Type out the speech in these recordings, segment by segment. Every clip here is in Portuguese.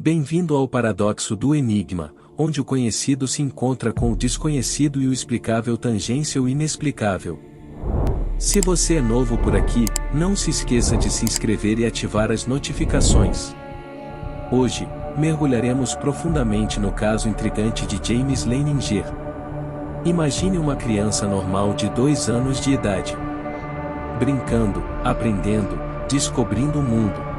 Bem-vindo ao paradoxo do enigma, onde o conhecido se encontra com o desconhecido e o explicável tangência o inexplicável. Se você é novo por aqui, não se esqueça de se inscrever e ativar as notificações. Hoje, mergulharemos profundamente no caso intrigante de James Leininger. Imagine uma criança normal de 2 anos de idade. Brincando, aprendendo, descobrindo o mundo.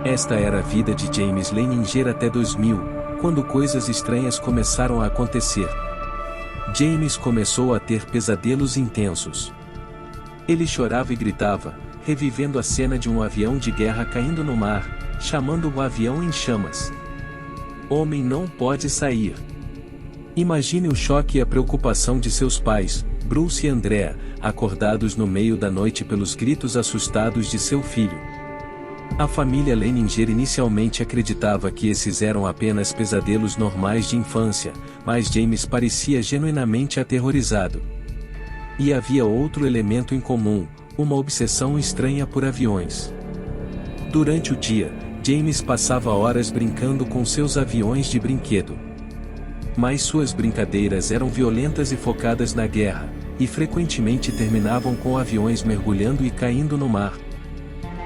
Esta era a vida de James Leininger até 2000, quando coisas estranhas começaram a acontecer. James começou a ter pesadelos intensos. Ele chorava e gritava, revivendo a cena de um avião de guerra caindo no mar, chamando o avião em chamas. Homem não pode sair. Imagine o choque e a preocupação de seus pais, Bruce e Andrea, acordados no meio da noite pelos gritos assustados de seu filho. A família Leininger inicialmente acreditava que esses eram apenas pesadelos normais de infância, mas James parecia genuinamente aterrorizado. E havia outro elemento em comum, uma obsessão estranha por aviões. Durante o dia, James passava horas brincando com seus aviões de brinquedo. Mas suas brincadeiras eram violentas e focadas na guerra, e frequentemente terminavam com aviões mergulhando e caindo no mar.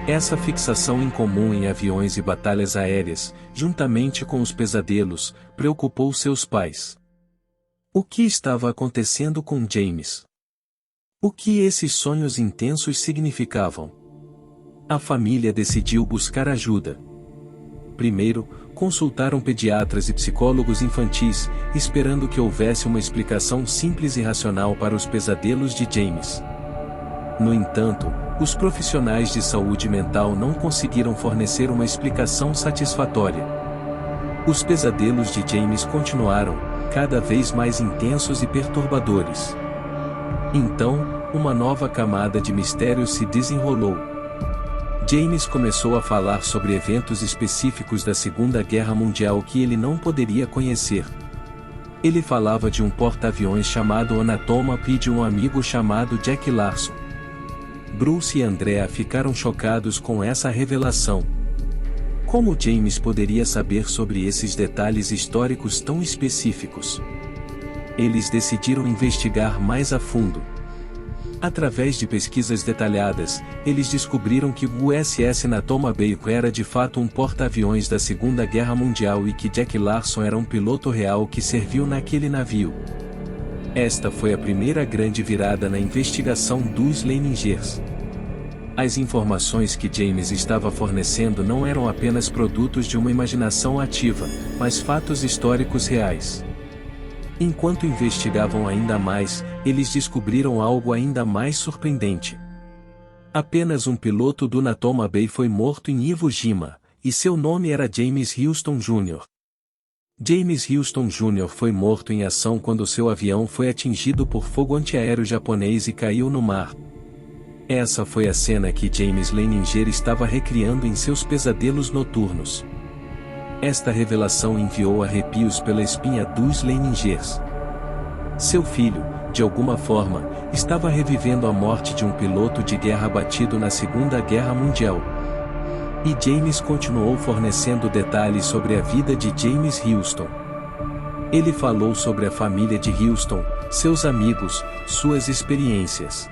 Essa fixação incomum em aviões e batalhas aéreas, juntamente com os pesadelos, preocupou seus pais. O que estava acontecendo com James? O que esses sonhos intensos significavam? A família decidiu buscar ajuda. Primeiro, consultaram pediatras e psicólogos infantis, esperando que houvesse uma explicação simples e racional para os pesadelos de James. No entanto, os profissionais de saúde mental não conseguiram fornecer uma explicação satisfatória. Os pesadelos de James continuaram, cada vez mais intensos e perturbadores. Então, uma nova camada de mistérios se desenrolou. James começou a falar sobre eventos específicos da Segunda Guerra Mundial que ele não poderia conhecer. Ele falava de um porta-aviões chamado Anatoma e de um amigo chamado Jack Larson. Bruce e Andrea ficaram chocados com essa revelação. Como James poderia saber sobre esses detalhes históricos tão específicos? Eles decidiram investigar mais a fundo. Através de pesquisas detalhadas, eles descobriram que o USS Natoma Bay era de fato um porta-aviões da Segunda Guerra Mundial e que Jack Larson era um piloto real que serviu naquele navio. Esta foi a primeira grande virada na investigação dos Leiningers. As informações que James estava fornecendo não eram apenas produtos de uma imaginação ativa, mas fatos históricos reais. Enquanto investigavam ainda mais, eles descobriram algo ainda mais surpreendente. Apenas um piloto do Natoma Bay foi morto em Iwo Jima, e seu nome era James Houston Jr. James Houston Jr. foi morto em ação quando seu avião foi atingido por fogo antiaéreo japonês e caiu no mar. Essa foi a cena que James Leininger estava recriando em seus pesadelos noturnos. Esta revelação enviou arrepios pela espinha dos Leiningers. Seu filho, de alguma forma, estava revivendo a morte de um piloto de guerra abatido na Segunda Guerra Mundial. E James continuou fornecendo detalhes sobre a vida de James Houston. Ele falou sobre a família de Houston, seus amigos, suas experiências.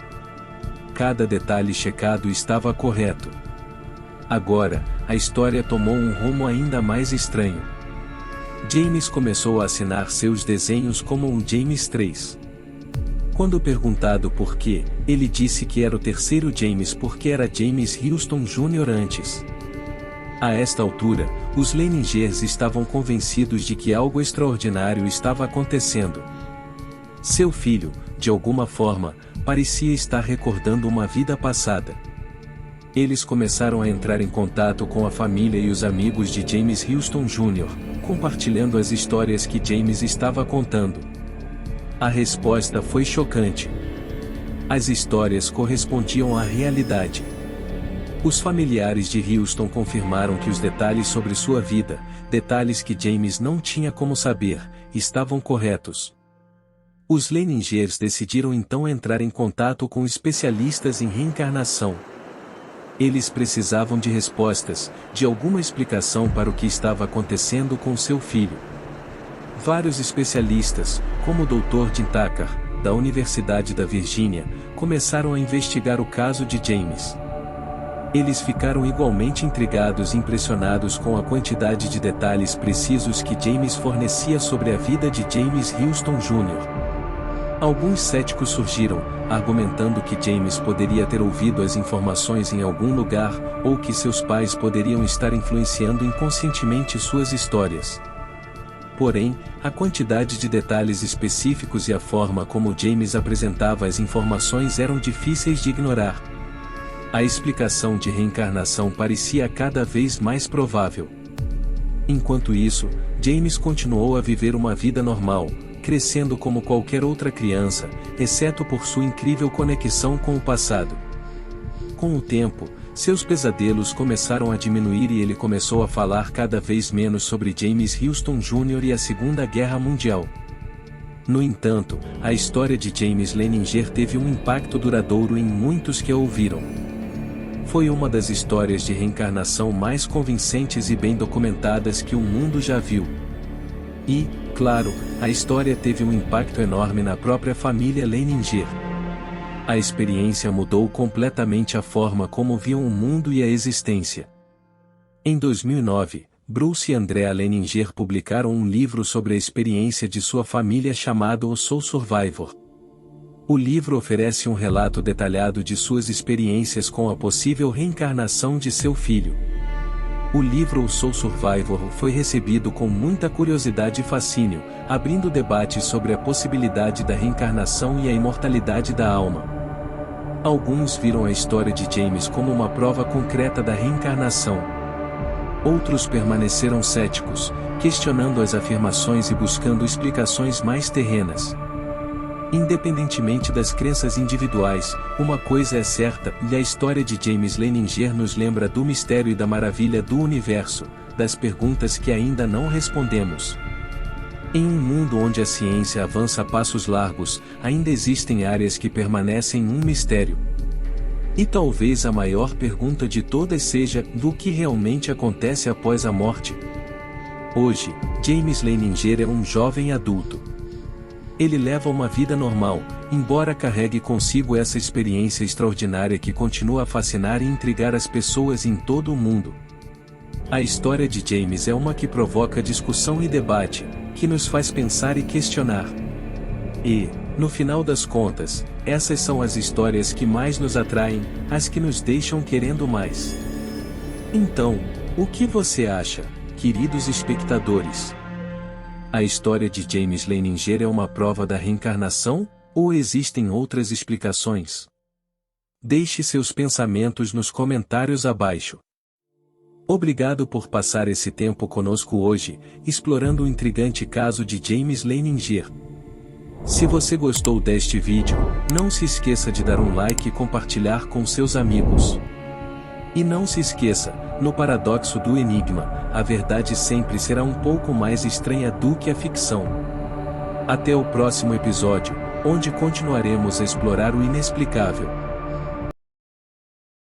Cada detalhe checado estava correto. Agora, a história tomou um rumo ainda mais estranho. James começou a assinar seus desenhos como um James 3. Quando perguntado por quê, ele disse que era o terceiro James porque era James Houston Jr. antes. A esta altura, os Leiningers estavam convencidos de que algo extraordinário estava acontecendo. Seu filho, de alguma forma, parecia estar recordando uma vida passada. Eles começaram a entrar em contato com a família e os amigos de James Houston Jr., compartilhando as histórias que James estava contando. A resposta foi chocante. As histórias correspondiam à realidade. Os familiares de Houston confirmaram que os detalhes sobre sua vida, detalhes que James não tinha como saber, estavam corretos. Os Leiningers decidiram então entrar em contato com especialistas em reencarnação. Eles precisavam de respostas, de alguma explicação para o que estava acontecendo com seu filho. Vários especialistas, como o Dr. Jim Tucker, da Universidade da Virgínia, começaram a investigar o caso de James. Eles ficaram igualmente intrigados e impressionados com a quantidade de detalhes precisos que James fornecia sobre a vida de James Houston Jr. Alguns céticos surgiram, argumentando que James poderia ter ouvido as informações em algum lugar, ou que seus pais poderiam estar influenciando inconscientemente suas histórias. Porém, a quantidade de detalhes específicos e a forma como James apresentava as informações eram difíceis de ignorar. A explicação de reencarnação parecia cada vez mais provável. Enquanto isso, James continuou a viver uma vida normal, crescendo como qualquer outra criança, exceto por sua incrível conexão com o passado. Com o tempo, seus pesadelos começaram a diminuir e ele começou a falar cada vez menos sobre James Houston Jr. e a Segunda Guerra Mundial. No entanto, a história de James Leininger teve um impacto duradouro em muitos que a ouviram. Foi uma das histórias de reencarnação mais convincentes e bem documentadas que o mundo já viu. E, claro, a história teve um impacto enorme na própria família Leininger. A experiência mudou completamente a forma como viam o mundo e a existência. Em 2009, Bruce e Andrea Leininger publicaram um livro sobre a experiência de sua família chamado O Soul Survivor. O livro oferece um relato detalhado de suas experiências com a possível reencarnação de seu filho. O livro O Soul Survivor foi recebido com muita curiosidade e fascínio, abrindo debates sobre a possibilidade da reencarnação e a imortalidade da alma. Alguns viram a história de James como uma prova concreta da reencarnação. Outros permaneceram céticos, questionando as afirmações e buscando explicações mais terrenas. Independentemente das crenças individuais, uma coisa é certa, e a história de James Leininger nos lembra do mistério e da maravilha do universo, das perguntas que ainda não respondemos. Em um mundo onde a ciência avança a passos largos, ainda existem áreas que permanecem um mistério. E talvez a maior pergunta de todas seja, do que realmente acontece após a morte? Hoje, James Leininger é um jovem adulto. Ele leva uma vida normal, embora carregue consigo essa experiência extraordinária que continua a fascinar e intrigar as pessoas em todo o mundo. A história de James é uma que provoca discussão e debate, que nos faz pensar e questionar. E, no final das contas, essas são as histórias que mais nos atraem, as que nos deixam querendo mais. Então, o que você acha, queridos espectadores? A história de James Leininger é uma prova da reencarnação, ou existem outras explicações? Deixe seus pensamentos nos comentários abaixo. Obrigado por passar esse tempo conosco hoje, explorando o intrigante caso de James Leininger. Se você gostou deste vídeo, não se esqueça de dar um like e compartilhar com seus amigos. E não se esqueça, no paradoxo do enigma, a verdade sempre será um pouco mais estranha do que a ficção. Até o próximo episódio, onde continuaremos a explorar o inexplicável.